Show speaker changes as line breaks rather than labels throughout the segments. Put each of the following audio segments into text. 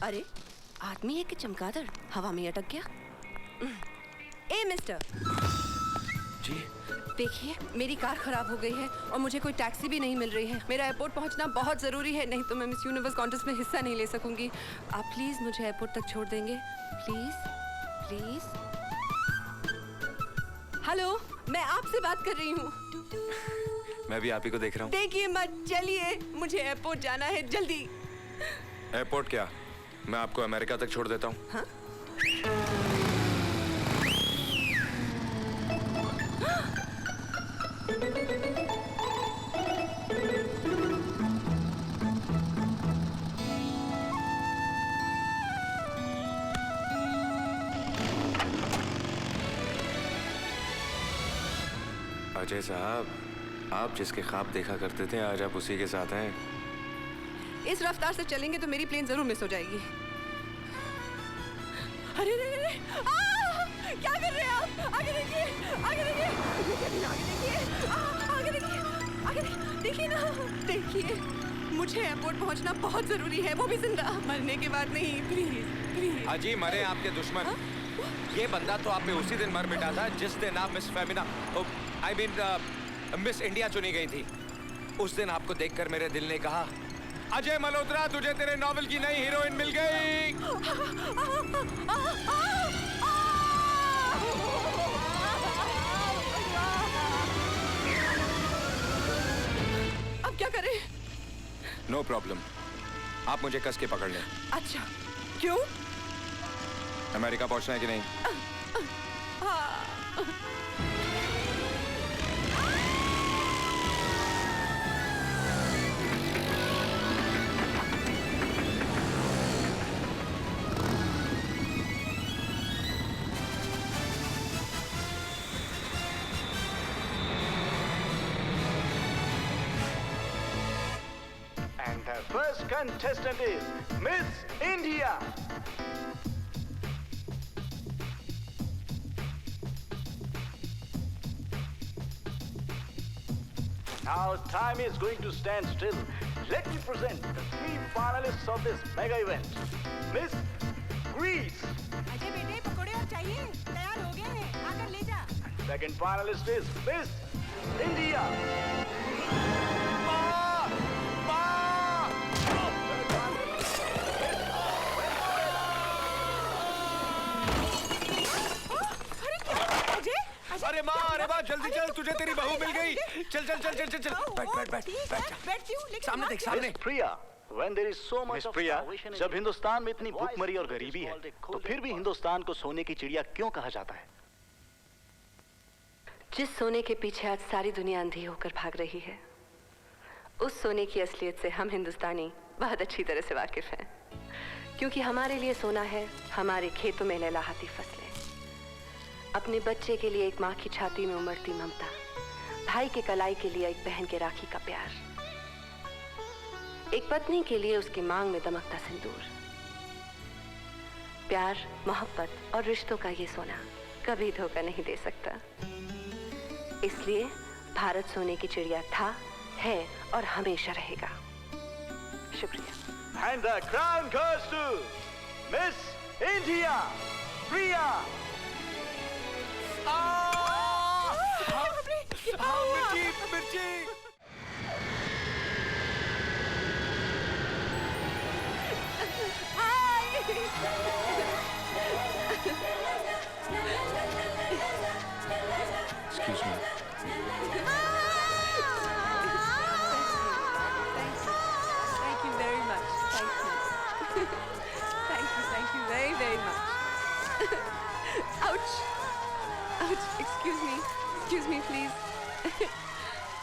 अरे आदमी है कि चमगादड़ हवा में अटक गया। ए मिस्टर
जी।
देखिए मेरी कार खराब हो गई है और मुझे कोई टैक्सी भी नहीं मिल रही है। मेरा एयरपोर्ट पहुंचना बहुत ज़रूरी है, नहीं तो मैं मिस यूनिवर्स कॉन्टेस्ट में हिस्सा नहीं ले सकूंगी। आप प्लीज़ मुझे एयरपोर्ट तक छोड़ देंगे प्लीज़ प्लीज़। हेलो, मैं आपसे बात कर रही हूँ।
मैं भी आप ही को देख रहा हूँ।
देखिए मत, चलिए मुझे एयरपोर्ट जाना है जल्दी।
एयरपोर्ट क्या, मैं आपको अमेरिका तक छोड़ देता हूँ।
हाँ?
अजय साहब, आप जिसके ख्वाब देखा करते थे आज आप उसी के साथ हैं।
इस रफ्तार से चलेंगे तो मेरी प्लेन जरूर मिस हो जाएगी। अरे अरे अरे, क्या कर रहे हैं आप? आगे देखिए, आगे देखिए, आगे देखिए, आगे देखिए, आगे देखिए ना, देखिए मुझे एयरपोर्ट पहुंचना बहुत जरूरी है, वो भी जिंदा, मरने के बाद नहीं। Please please.
अजी मरे आपके दुश्मन। ये बंदा तो आप पे उसी दिन मर मिटा था जिस दिन आप miss Femina, I mean miss India चुनी गई थी। उस दिन आपको देखकर मेरे दिल ने कहा, अजय मल्होत्रा तुझे तेरे नॉवल की नई हीरोइन मिल गई।
अब क्या करें?
नो प्रॉब्लम, आप मुझे कस के पकड़ लें।
अच्छा, क्यों?
अमेरिका पहुंचना है कि नहीं?
And the first contestant is Miss India. Now time is going to stand still. Let me present the three finalists of this mega event. Miss Greece.
Ajay बेटे पकोड़े और चाहिए, तैयार हो गए हैं, आकर ले जा।
Second finalist is Miss India.
अरे माँ जल्दी चल, तुझे तेरी बहू मिल गई। चल चल चल चल चल चल, बैठ बैठ बैठ बैठ।
बैठती हूँ, लेकिन
सामने देख, सामने।
Miss Priya, when there is so much of starvation, जब हिंदुस्तान में इतनी भूखमरी और गरीबी है, तो फिर भी हिंदुस्तान को सोने की चिड़िया क्यों कहा जाता है?
जिस सोने के पीछे आज सारी दुनिया अंधी होकर भाग रही है, उस सोने की असलियत से हम हिंदुस्तानी बहुत अच्छी तरह से वाकिफ हैं, क्योंकि हमारे लिए सोना है हमारे खेतों में लहलहाती फसलें, अपने बच्चे के लिए एक माँ की छाती में उमड़ती ममता, भाई के कलाई के लिए एक बहन के राखी का प्यार, एक पत्नी के लिए उसकी मांग में दमकता सिंदूर। प्यार, मोहब्बत और रिश्तों का ये सोना कभी धोखा नहीं दे सकता। इसलिए भारत सोने की चिड़िया था, है और हमेशा रहेगा। शुक्रिया।
And the crown goes to Miss India, Priya.
मिर्ची मिर्ची। Excuse me.
Thank you very much. Thank you. Thank you very, very much. Ouch. Ouch. Excuse me, please.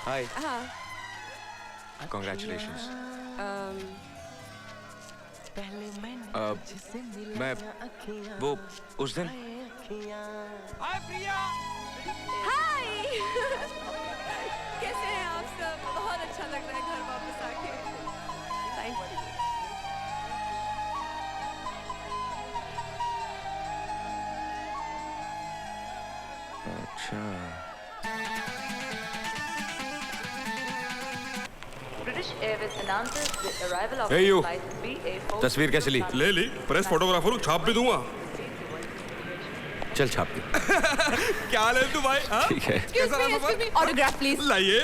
Hi. Congratulations. मैं वो उस दिन। हाय प्रिया।
हाय। कैसे हैं आप सब? बहुत अच्छा लग रहा है घर वापस आके। Thank you.
Pretty
Hey you. तस्वीर कैसे ली?
ले ली, प्रेस फोटोग्राफर हूँ, छाप भी दूंगा।
चल छाप दे।
क्या ले तू भाई? हाँ?
ठीक है।
कैसा रहा सफर?
Autograph please.
लाइए।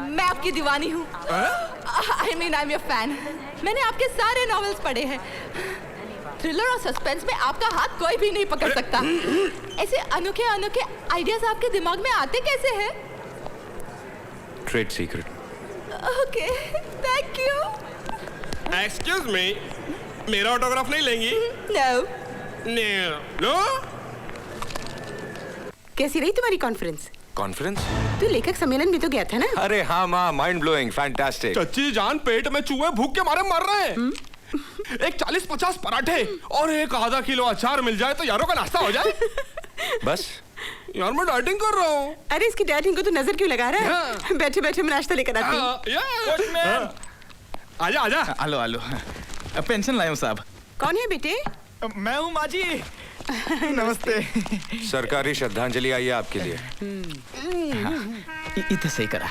मैं आपकी दीवानी हूँ। I mean I am your fan. मैंने आपके सारे नॉवेल्स पढ़े हैं। थ्रिलर और सस्पेंस में आपका हाथ कोई भी नहीं पकड़ सकता। ऐसे अनोखे अनोखे आइडियाज आपके दिमाग में आते कैसे हैं?
Trade secret.
Okay, thank you.
Excuse me, मेरा ऑटोग्राफ नहीं लेंगी?
नो।
नो?
कैसी रही तुम्हारी कॉन्फ्रेंस?
कॉन्फ्रेंस?
तू लेखक सम्मेलन में तो गया था ना?
अरे हाँ माँ, माइंड ब्लोइंग, फैंटास्टिक।
चच्ची जान, पेट में चूहे भूख के मारे मर रहे हैं। एक 40-50 पराठे और एक आधा किलो अचार मिल जाए तो यारों का नाश्ता हो जाए।
बस
यार मैं डाइटिंग कर रहा हूँ।
अरे इसकी डाइटिंग को तो नजर क्यों लगा रहा है? बैठे बैठे मैं नाश्ता लेकर आती हूँ।
आजा आजा।
आलो आलो, पेंशन लाया हूँ साहब।
कौन है बेटे?
मैं हूँ माँ जी। नमस्ते।
सरकारी श्रद्धांजलि आई है आपके लिए।
इतना सही करा।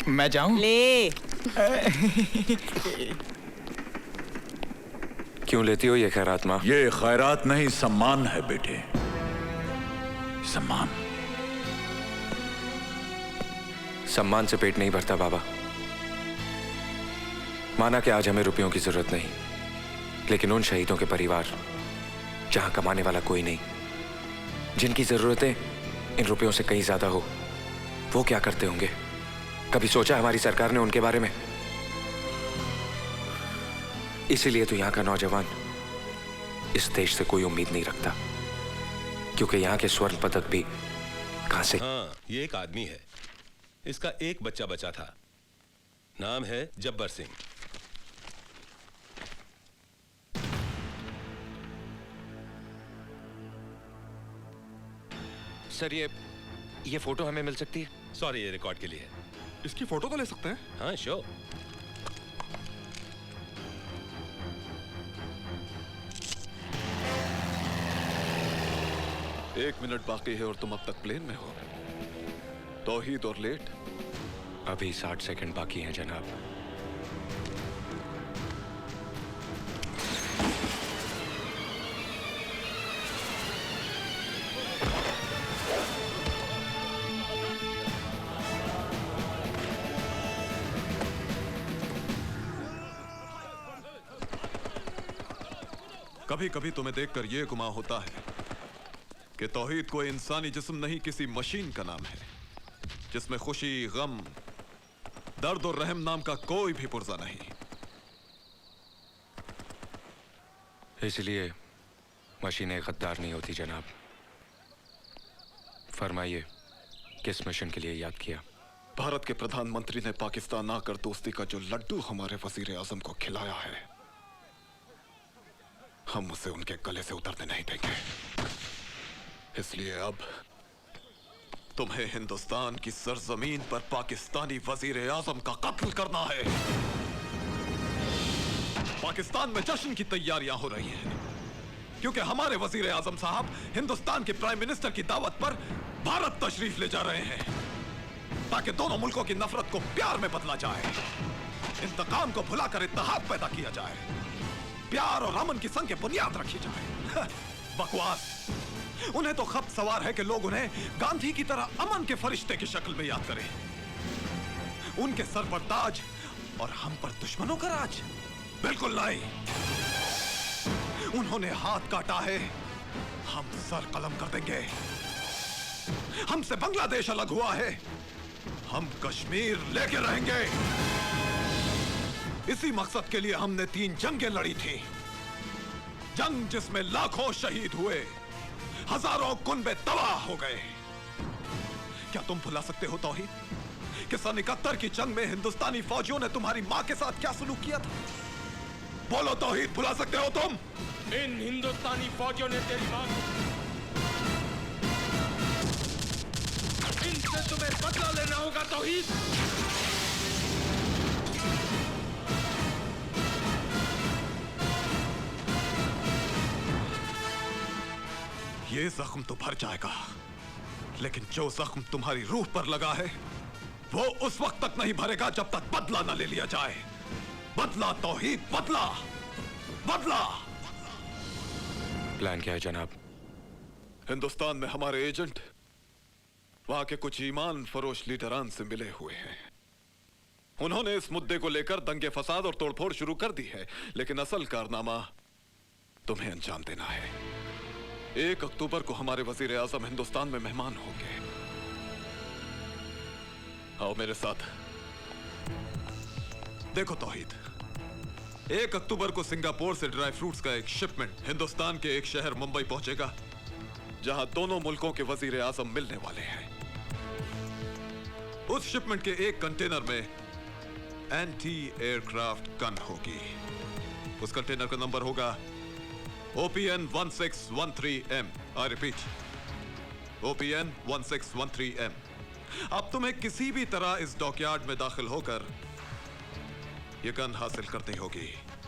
मैं जाऊँ?
ले।
क्यों लेती हो ये खैरात माँ?
ये खैरात नहीं, सम्मान है बेटे, सम्मान।
सम्मान से पेट नहीं भरता बाबा। माना कि आज हमें रुपयों की जरूरत नहीं, लेकिन उन शहीदों के परिवार जहां कमाने वाला कोई नहीं, जिनकी जरूरतें इन रुपयों से कहीं ज्यादा हो, वो क्या करते होंगे? कभी सोचा हमारी सरकार ने उनके बारे में? इसीलिए तो यहाँ का नौजवान इस देश से कोई उम्मीद नहीं रखता, क्योंकि यहाँ के स्वर्ण पदक भी कहां से?
हाँ, ये एक आदमी है। इसका एक बच्चा बचा था, नाम है जब्बर सिंह।
सर ये फोटो हमें मिल सकती है?
सॉरी, ये रिकॉर्ड के लिए है।
इसकी फोटो तो ले सकते हैं?
हाँ श्योर।
एक मिनट बाकी है और तुम अब तक प्लेन में हो। तौहीद और लेट?
अभी 60 सेकंड बाकी हैं जनाब।
कभी कभी तुम्हें देखकर यह गुमा होता है कि तौहीद कोई इंसानी जिस्म नहीं, किसी मशीन का नाम है, जिसमें खुशी, गम, दर्द और रहम नाम का कोई भी पुर्जा नहीं।
इसलिए मशीनें गद्दार नहीं होती जनाब। फरमाइए, किस मिशन के लिए याद किया?
भारत के प्रधानमंत्री ने पाकिस्तान आकर दोस्ती का जो लड्डू हमारे वजीर आजम को खिलाया है, हम उसे उनके गले से उतरने नहीं देंगे। इसलिए अब तुम्हें हिंदुस्तान की सरजमीन पर पाकिस्तानी वजीर आजम का कत्ल करना है। पाकिस्तान में जश्न की तैयारियां हो रही हैं, क्योंकि हमारे वजीर आजम साहब हिंदुस्तान के प्राइम मिनिस्टर की दावत पर भारत तशरीफ ले जा रहे हैं, ताकि दोनों मुल्कों की नफरत को प्यार में बदला जाए, इंतकाम को भुलाकर इत्तेहाद पैदा किया जाए, प्यार और अमन की संग की बुनियाद रखी जाए। बकवास। उन्हें तो खप सवार है कि लोग उन्हें गांधी की तरह अमन के फरिश्ते की शक्ल में याद करें। उनके सर पर ताज और हम पर दुश्मनों का राज? बिल्कुल नहीं। उन्होंने हाथ काटा है, हम सर कलम कर देंगे। हमसे बांग्लादेश अलग हुआ है, हम कश्मीर लेके रहेंगे। इसी मकसद के लिए हमने 3 जंगें लड़ी थी। जंग जिसमें लाखों शहीद हुए, हजारों कुनबे तबाह हो गए। क्या तुम भुला सकते हो तौहीद कि सन 71 की जंग में हिंदुस्तानी फौजियों ने तुम्हारी मां के साथ क्या सलूक किया था? बोलो तौहीद, भुला सकते हो तुम?
इन हिंदुस्तानी फौजियों ने तेरी मां, इनसे तुम्हें बदला लेना होगा तौहीद।
ये जख्म तो भर जाएगा, लेकिन जो जख्म तुम्हारी रूह पर लगा है वो उस वक्त तक नहीं भरेगा जब तक बदला न ले लिया जाए। बदला तौहीद, बदला, बदला।
प्लान क्या है जनाब?
हिंदुस्तान में हमारे एजेंट वहां के कुछ ईमान फरोश लीडरान से मिले हुए हैं। उन्होंने इस मुद्दे को लेकर दंगे फसाद और तोड़फोड़ शुरू कर दी है, लेकिन असल कारनामा तुम्हें अंजाम देना है। 1 अक्टूबर को हमारे वजीर आजम हिंदुस्तान में मेहमान होंगे। आओ मेरे साथ। देखो तौहीद, 1 अक्टूबर को सिंगापुर से ड्राई फ्रूट्स का एक शिपमेंट हिंदुस्तान के एक शहर मुंबई पहुंचेगा, जहां दोनों मुल्कों के वजीर आजम मिलने वाले हैं। उस शिपमेंट के एक कंटेनर में एंटी एयरक्राफ्ट गन होगी। उस कंटेनर का नंबर होगा OPN 1613M। I repeat, OPN 1613M। अब तुम्हें किसी भी तरह इस डॉकयार्ड में दाखिल होकर यह गन हासिल करनी होगी।